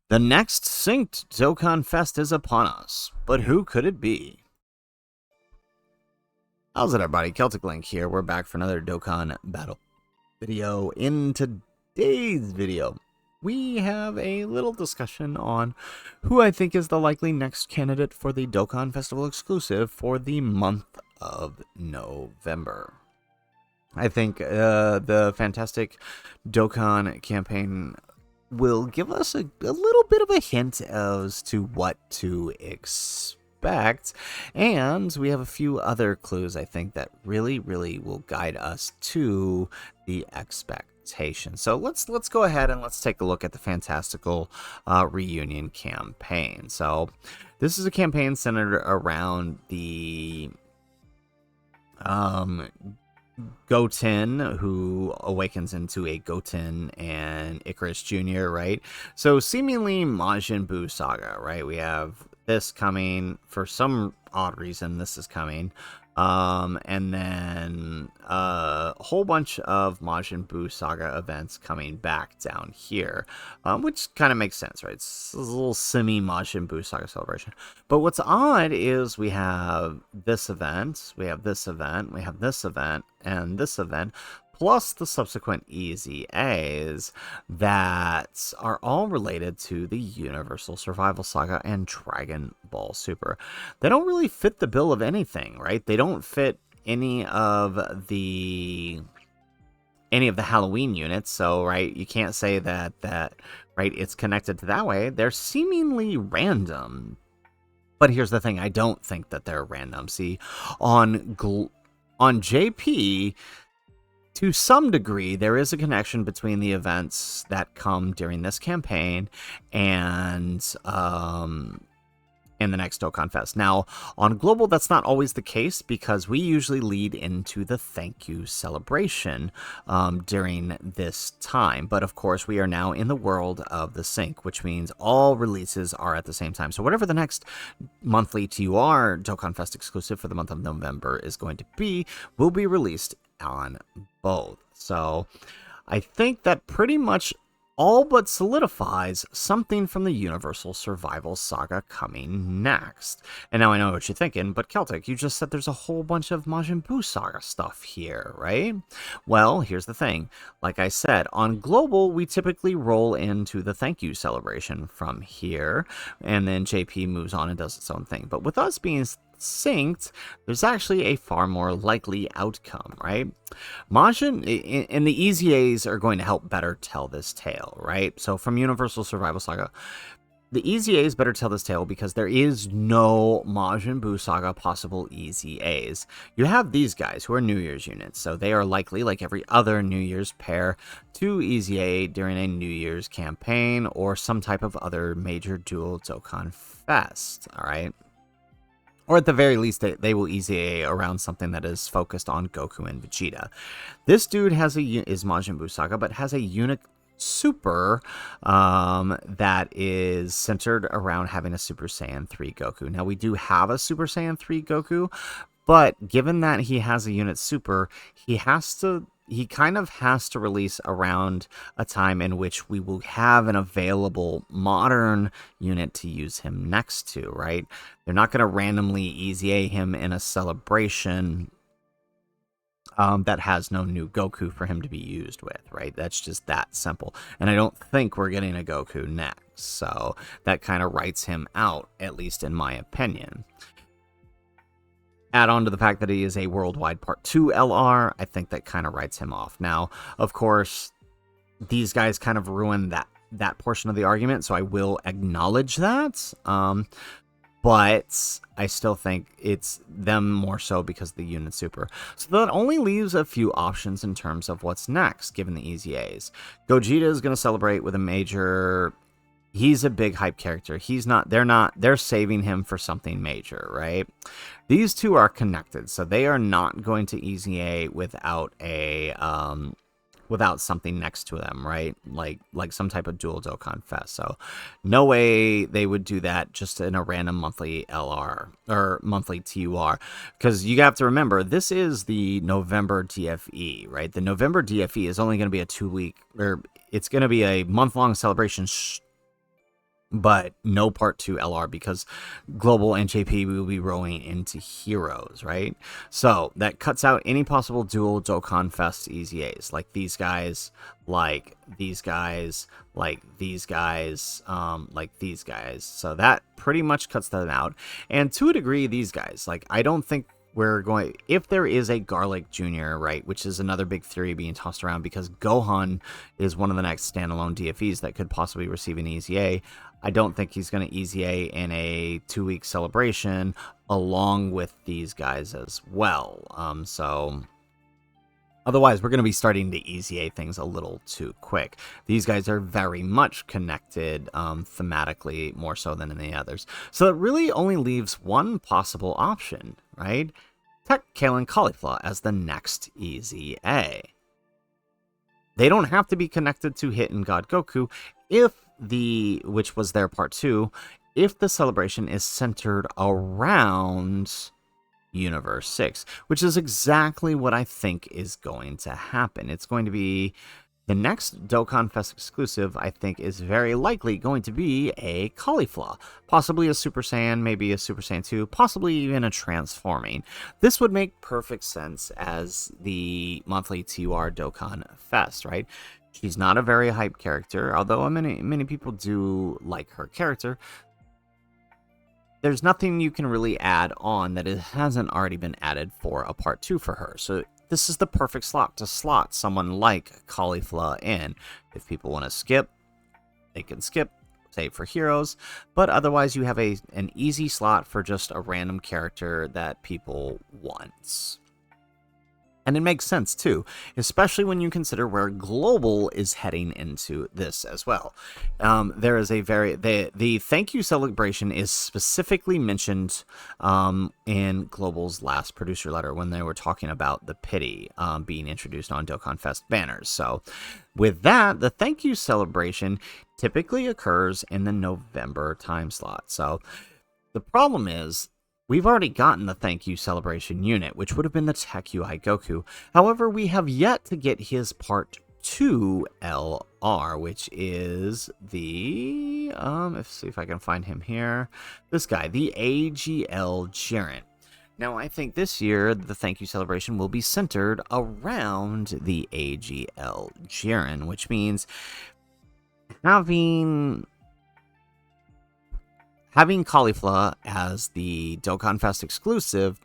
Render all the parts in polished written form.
The next synced Dokkan Fest is upon us, but who could it be? How's it, everybody? Celtic Link here. We're back for another Dokkan battle video. In today's video, we have a little discussion on who I think is the likely next candidate for the Dokkan Festival exclusive for the month of November. I think the fantastic Dokkan campaign will give us a little bit of a hint as to what to expect, and we have a few other clues I think that really will guide us to the expectation. So let's go ahead and let's take a look at the fantastical reunion campaign. So this is a campaign centered around the Goten, who awakens into a Goten and Icarus Jr., right? So seemingly Majin Buu saga, right? We have this coming for some odd reason. This is coming. And then a whole bunch of Majin Buu saga events coming back down here, which kind of makes sense, right? It's a little semi Majin Buu saga celebration. But what's odd is we have this event, we have this event, we have this event, and this event, plus the subsequent Easy A's that are all related to the Universal Survival Saga and Dragon Ball Super. They don't really fit the bill of anything, right? They don't fit any of the Halloween units, so right, you can't say that right, it's connected to that way. They're seemingly random. But here's the thing, I don't think that they're random. See, on JP, to some degree, there is a connection between the events that come during this campaign and the next Dokkan Fest. Now, on Global, that's not always the case because we usually lead into the thank you celebration during this time. But of course, we are now in the world of the sync, which means all releases are at the same time. So whatever the next monthly TUR Dokkan Fest exclusive for the month of November is going to be, will be released on both. So I think that pretty much all but solidifies something from the Universal Survival Saga coming next. And now I know what you're thinking, but Celtic, you just said there's a whole bunch of Majin Buu Saga stuff here, right? Well, here's the thing. Like I said, on Global, we typically roll into the thank you celebration from here, and then JP moves on and does its own thing. But with us being synced, there's actually a far more likely outcome, right? Majin and the Easy A's are going to help better tell this tale, right? So from Universal Survival Saga, the Easy A's better tell this tale because there is no Majin Buu Saga possible Easy A's. You have these guys who are New Year's units, so they are likely, like every other New Year's pair, to Easy A during a New Year's campaign or some type of other major dual Dokkan Fest, all right? Or at the very least, they will Easy A around something that is focused on Goku and Vegeta. This dude is Majin Buu Saga, but has a unique super that is centered around having a Super Saiyan 3 Goku. Now, we do have a Super Saiyan 3 Goku, but given that he has a unit super, he kind of has to release around a time in which we will have an available modern unit to use him next to, right? They're not going to randomly Easy A him in a celebration that has no new Goku for him to be used with, right? That's just that simple. And I don't think we're getting a Goku next, so that kind of writes him out, at least in my opinion. Add on to the fact that he is a worldwide Part 2 LR, I think that kind of writes him off. Now, of course, these guys kind of ruin that portion of the argument, so I will acknowledge that. But I still think it's them more so because of the unit super. So that only leaves a few options in terms of what's next, given the Easy A's. Gogeta is going to celebrate with a major... He's a big hype character. They're saving him for something major, right? These two are connected, so they are not going to Easy A without something next to them, right? Like some type of dual Dokkan Fest. So no way they would do that just in a random monthly LR or monthly TUR, because you have to remember this is the November DFE, right? The November DFE is only going to be a 2-week, or it's going to be a month-long celebration but no part 2 LR because Global and JP will be rolling into Heroes, right? So that cuts out any possible dual Dokkan Fest EZAs, like these guys, like these guys, like these guys, like these guys. So that pretty much cuts them out. And to a degree, these guys, like I don't think we're going, if there is a Garlic Jr., right, which is another big theory being tossed around because Gohan is one of the next standalone DFEs that could possibly receive an EZA. I don't think he's going to EZA in a 2-week celebration along with these guys as well. So otherwise, we're going to be starting to EZA things a little too quick. These guys are very much connected thematically more so than in the others. So it really only leaves one possible option, right? Tech, Kale, and Caulifla as the next EZA. They don't have to be connected to Hit and God Goku which was their part 2, if the celebration is centered around Universe 6, which is exactly what I think is going to happen. It's going to be the next Dokkan Fest exclusive, I think, is very likely going to be a Caulifla, possibly a Super Saiyan, maybe a Super Saiyan 2, possibly even a Transforming. This would make perfect sense as the monthly TUR Dokkan Fest, right? She's not a very hype character, although many people do like her character. There's nothing you can really add on that it hasn't already been added for a part 2 for her. So this is the perfect slot to slot someone like Caulifla in. If people want to skip, they can skip, save for Heroes. But otherwise, you have an easy slot for just a random character that people want. And it makes sense, too, especially when you consider where Global is heading into this as well. There is the thank you celebration is specifically mentioned in Global's last producer letter when they were talking about the pity being introduced on Dokkan Fest banners. So with that, the thank you celebration typically occurs in the November time slot. So the problem is, we've already gotten the thank you celebration unit, which would have been the Tech UI Goku. However, we have yet to get his part 2 LR, which is the, let's see if I can find him here. This guy, the AGL Jiren. Now, I think this year, the thank you celebration will be centered around the AGL Jiren, which means having Caulifla as the Dokkan Fest exclusive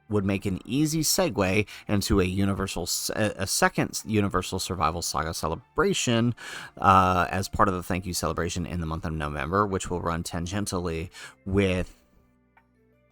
would make an easy segue into a second Universal Survival Saga celebration as part of the thank you celebration in the month of November, which will run tangentially with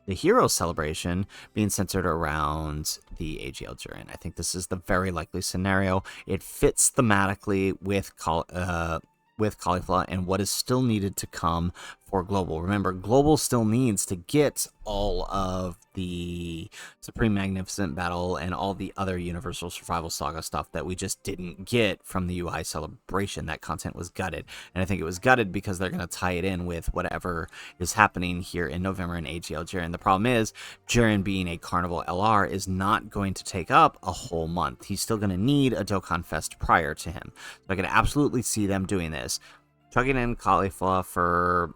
the Hero celebration being centered around the AGL Jiren. I think this is the very likely scenario. It fits thematically with Caulifla and what is still needed to come for Global. Remember, Global still needs to get all of the Supreme Magnificent Battle and all the other Universal Survival Saga stuff that we just didn't get from the UI celebration. That content was gutted, and I think it was gutted because they're going to tie it in with whatever is happening here in November in AGL Jiren. The problem is, Jiren being a Carnival LR is not going to take up a whole month. He's still going to need a Dokkan Fest prior to him. So I can absolutely see them doing this. Chugging in Caulifla for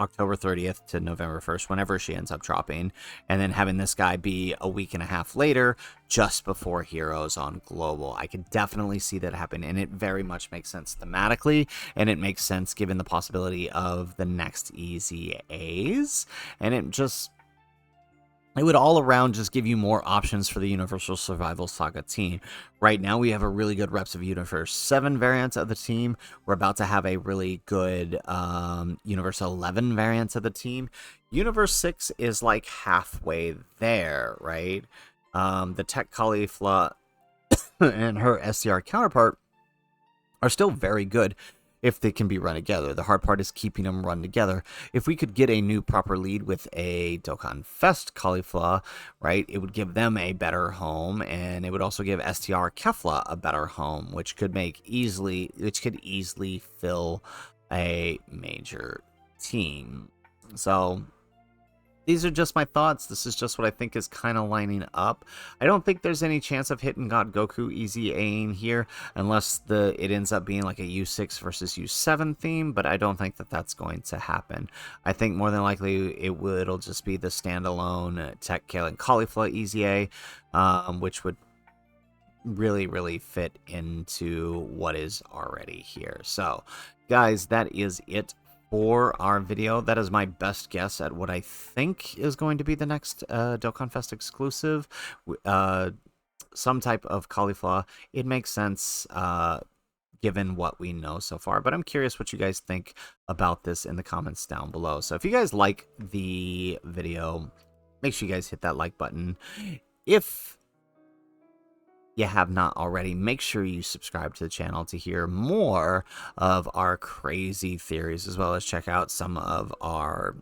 October 30th to November 1st, whenever she ends up dropping, and then having this guy be a week and a half later, just before Heroes on Global. I could definitely see that happen, and it very much makes sense thematically, and it makes sense given the possibility of the next EZAs, and it would all around just give you more options for the Universal Survival Saga team. Right now, we have a really good reps of Universe 7 variants of the team. We're about to have a really good Universe 11 variants of the team. Universe 6 is like halfway there, right? The Tech Caulifla and her SCR counterpart are still very good if they can be run together. The hard part is keeping them run together. If we could get a new proper lead with a Dokkan Fest Caulifla, right, it would give them a better home, and it would also give STR Kefla a better home, which could easily fill a major team. So These are just my thoughts. This is just what I think is kind of lining up. I don't think there's any chance of hitting God Goku easy Aing here unless it ends up being like a U6 versus U7 theme, but I don't think that that's going to happen. I think more than likely it'll just be the standalone Tech Kale and Caulifla easy A, which would really fit into what is already here. So guys, that is it for our video. That is my best guess at what I think is going to be the next Dokkan Fest exclusive. Some type of Caulifla. It makes sense given what we know so far, but I'm curious what you guys think about this in the comments down below. So if you guys like the video, make sure you guys hit that like button. If you have not already, make sure you subscribe to the channel to hear more of our crazy theories, as well as check out some of our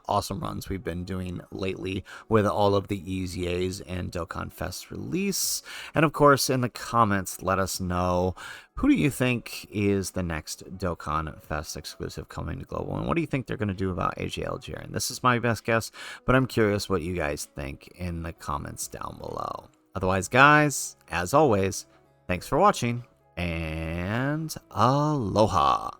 awesome runs we've been doing lately with all of the EZAs and Dokkan Fest release. And of course, in the comments, let us know, who do you think is the next Dokkan Fest exclusive coming to Global, and what do you think they're going to do about AJ Algerian? This is my best guess, but I'm curious what you guys think in the comments down below. Otherwise, guys, as always, thanks for watching, and aloha!